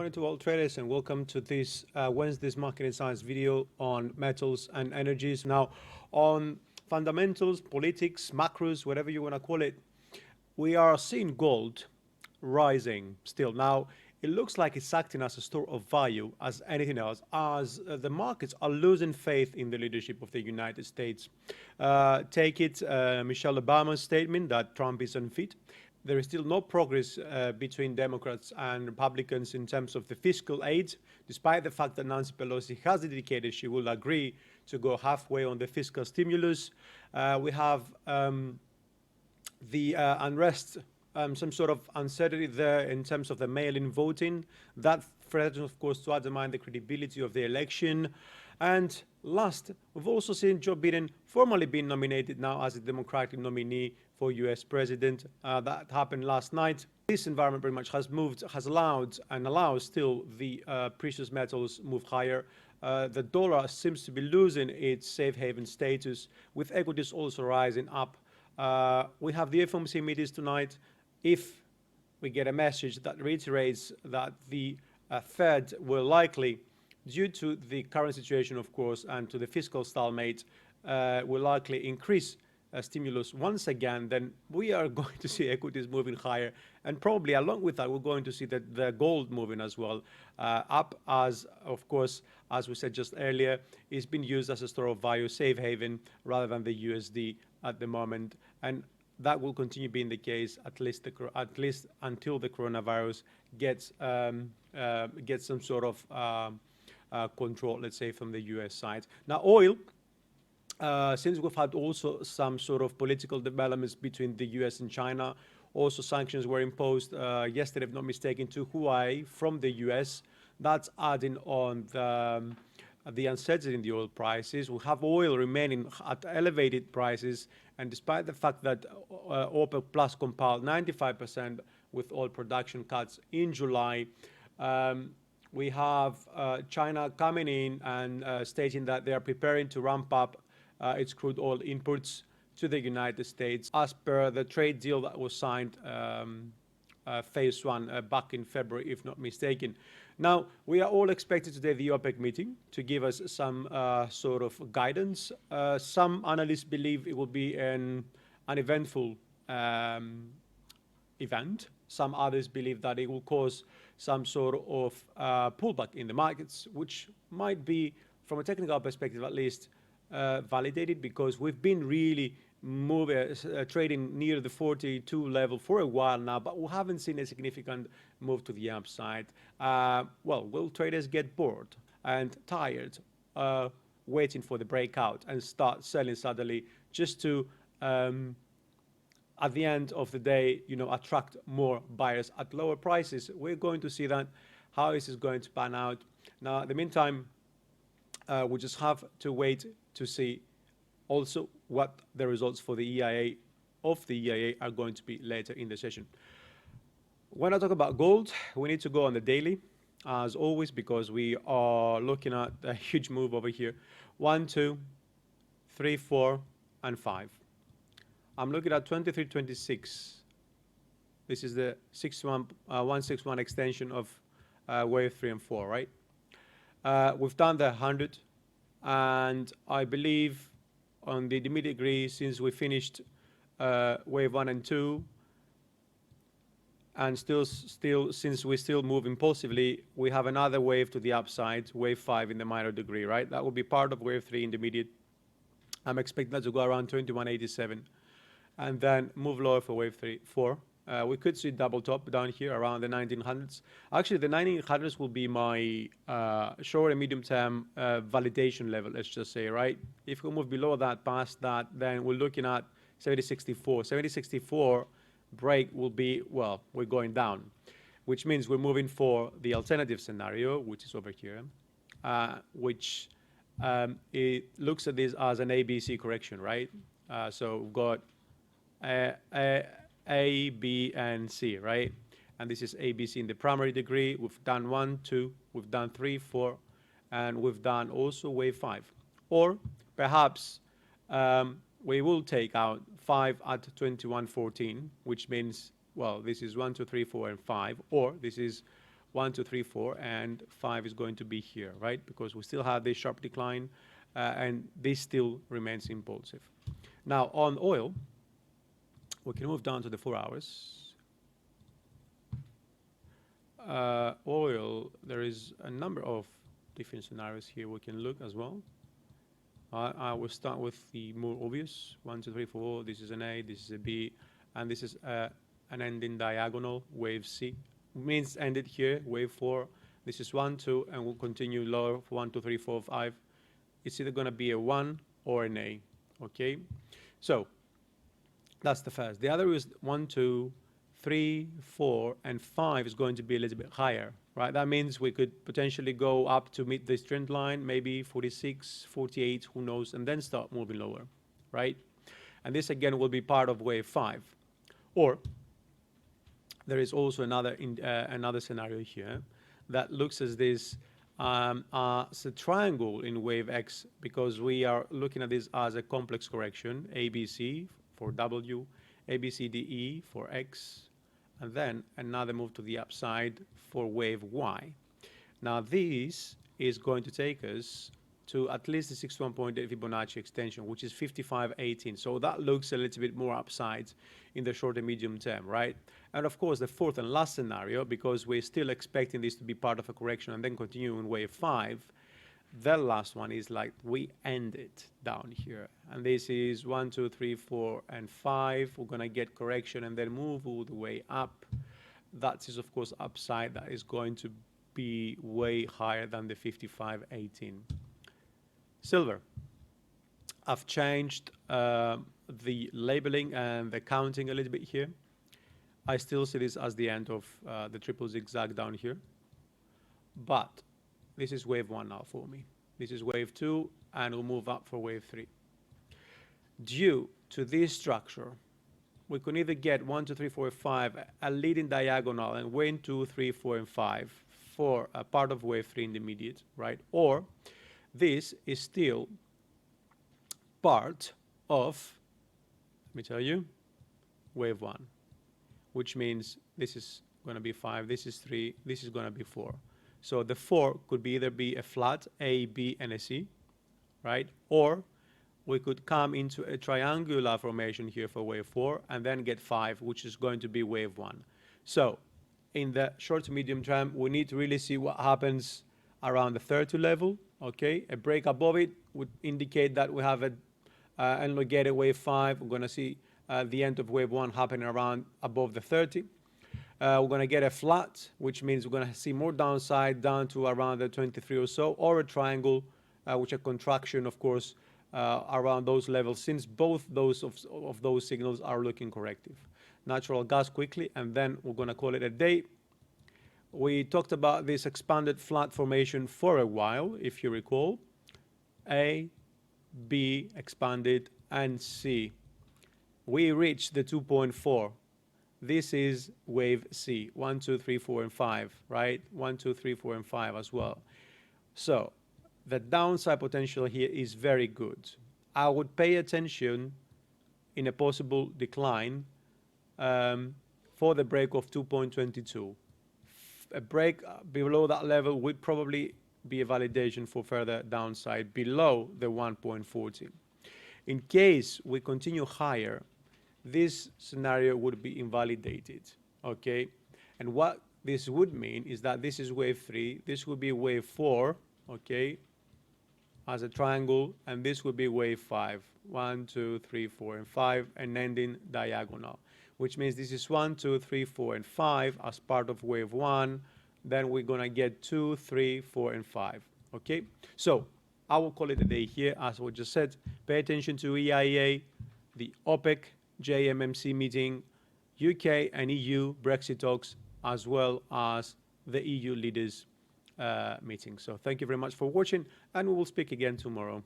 morning to all traders and welcome to this Wednesday's Market Insights video on metals and energies. Now, on fundamentals, politics, macros, whatever you want to call it, we are seeing gold rising still. Now, it looks like it's acting as a store of value as anything else, as the markets are losing faith in the leadership of the United States. Take it, Michelle Obama's statement that Trump is unfit. There is still no progress between Democrats and Republicans in terms of the fiscal aid, despite the fact that Nancy Pelosi has indicated she will agree to go halfway on the fiscal stimulus. We have the unrest, some sort of uncertainty there in terms of the mail-in voting. That threatens, of course, to undermine the credibility of the election. And last, we've also seen Joe Biden formally being nominated now as a Democratic nominee for US president. That happened last night. This environment pretty much has allowed and allows still the precious metals move higher. The dollar seems to be losing its safe haven status, with equities also rising up. We have the FOMC meetings tonight. If we get a message that reiterates that the Fed will likely, due to the current situation, of course, and to the fiscal stalemate, will likely increase stimulus once again, then we are going to see equities moving higher. And probably along with that, we're going to see the gold moving as well, up as, of course, as we said just earlier, it's been used as a store of value, safe haven, rather than the USD at the moment. And that will continue being the case at least until the coronavirus gets some sort of control, let's say, from the US side. Now, oil, since we've had also some sort of political developments between the US and China, also sanctions were imposed yesterday, if not mistaken, to Huawei from the US. That's adding on the uncertainty in the oil prices. We have oil remaining at elevated prices, and despite the fact that OPEC Plus compiled 95% with oil production cuts in July, we have China coming in and stating that they are preparing to ramp up its crude oil inputs to the United States as per the trade deal that was signed phase one back in February, if not mistaken. Now, we are all expected today the OPEC meeting to give us some sort of guidance. Some analysts believe it will be an uneventful event. Some others believe that it will cause some sort of pullback in the markets, which might be, from a technical perspective at least, validated, because we've been really trading near the 42 level for a while now, but we haven't seen a significant move to the upside. Well, will traders get bored and tired waiting for the breakout and start selling suddenly just to at the end of the day, attract more buyers at lower prices? We're going to see that, how this is going to pan out. Now, in the meantime, we just have to wait to see also what the results for the EIA are going to be later in the session. When I talk about gold, we need to go on the daily, as always, because we are looking at a huge move over here. 1, 2, 3, 4, and 5. I'm looking at 23.26. This is the 161 extension of wave 3 and 4, right? We've done the 100, and I believe on the intermediate degree, since we finished wave 1 and 2, and still since we still move impulsively, we have another wave to the upside, wave 5 in the minor degree, right? That will be part of wave 3 intermediate. I'm expecting that to go around 21.87. And then move lower for wave 4. We could see double top down here around the 1900s. Actually, the 1900s will be my short and medium term validation level, let's just say, right? If we move below that, past that, then we're looking at 7064. 7064 break will be, well, we're going down, which means we're moving for the alternative scenario, which is over here, which it looks at this as an ABC correction, right? So we've got A, B, and C, right? And this is ABC in the primary degree. We've done 1, 2, we've done 3, 4, and we've done also wave 5. Or perhaps we will take out 5 at 21.14, which means, well, this is 1, 2, 3, 4, and 5, or this is 1, 2, 3, 4, and 5 is going to be here, right? Because we still have this sharp decline, and this still remains impulsive. Now, on oil, we can move down to the 4 hours. Oil, there is a number of different scenarios here we can look as well. I will start with the more obvious, 1, 2, 3, 4, this is an A, this is a B, and this is an ending diagonal, wave C. Means ended here, wave 4, this is 1, 2, and we'll continue lower for 1, 2, 3, 4, 5. It's either going to be a 1 or an A, okay? So, that's the first. The other is 1, 2, 3, 4, and 5 is going to be a little bit higher, right? That means we could potentially go up to meet this trend line, maybe 46, 48, who knows, and then start moving lower, right? And this again will be part of wave 5. Or there is also another scenario here that looks as this as a triangle in wave X, because we are looking at this as a complex correction, ABC for W, ABCDE for X, and then another move to the upside for wave Y. Now this is going to take us to at least the 61.8 Fibonacci extension, which is 55.18. So that looks a little bit more upside in the short and medium term, right? And of course, the fourth and last scenario, because we're still expecting this to be part of a correction and then continue in wave 5, the last one is like we end it down here, and this is 1, 2, 3, 4, and 5. We're gonna get correction and then move all the way up. That is of course upside. That is going to be way higher than the 55.18. Silver. I've changed the labeling and the counting a little bit here. I still see this as the end of the triple zigzag down here, but this is wave 1 now for me. This is wave 2, and we'll move up for wave 3. Due to this structure, we can either get 1, 2, 3, 4, 5, a leading diagonal, and 1, 2, 3, 4, and 5 for a part of wave 3 intermediate, right? Or this is still part of, let me tell you, wave 1, which means this is going to be 5, this is 3, this is going to be 4. So the 4 could be either be a flat A, B, and a C, right? Or we could come into a triangular formation here for wave 4 and then get 5, which is going to be wave 1. So in the short to medium term, we need to really see what happens around the 30 level, okay? A break above it would indicate that we have an elongated wave 5. We're going to see the end of wave 1 happening around above the 30. We're going to get a flat, which means we're going to see more downside down to around the 23 or so, or a triangle, which a contraction, of course, around those levels, since both those of those signals are looking corrective. Natural gas quickly, and then we're going to call it a day. We talked about this expanded flat formation for a while, if you recall. A, B expanded, and C. We reached the 2.4. This is wave C, 1, 2, 3, 4, and 5, right? 1, 2, 3, 4, and 5 as well. So the downside potential here is very good. I would pay attention in a possible decline for the break of 2.22. A break below that level would probably be a validation for further downside below the 1.40. In case we continue higher, this scenario would be invalidated, okay? And what this would mean is that this is wave 3, this would be wave 4, okay, as a triangle, and this would be wave 5, 1, 2, 3, 4, and 5, and ending diagonal, which means this is 1, 2, 3, 4, and 5 as part of wave 1, then we're gonna get 2, 3, 4, and 5, okay? So I will call it a day here. As we just said, pay attention to EIA, the OPEC, JMMC meeting, UK and EU Brexit talks, as well as the EU leaders meeting. So thank you very much for watching, and we will speak again tomorrow.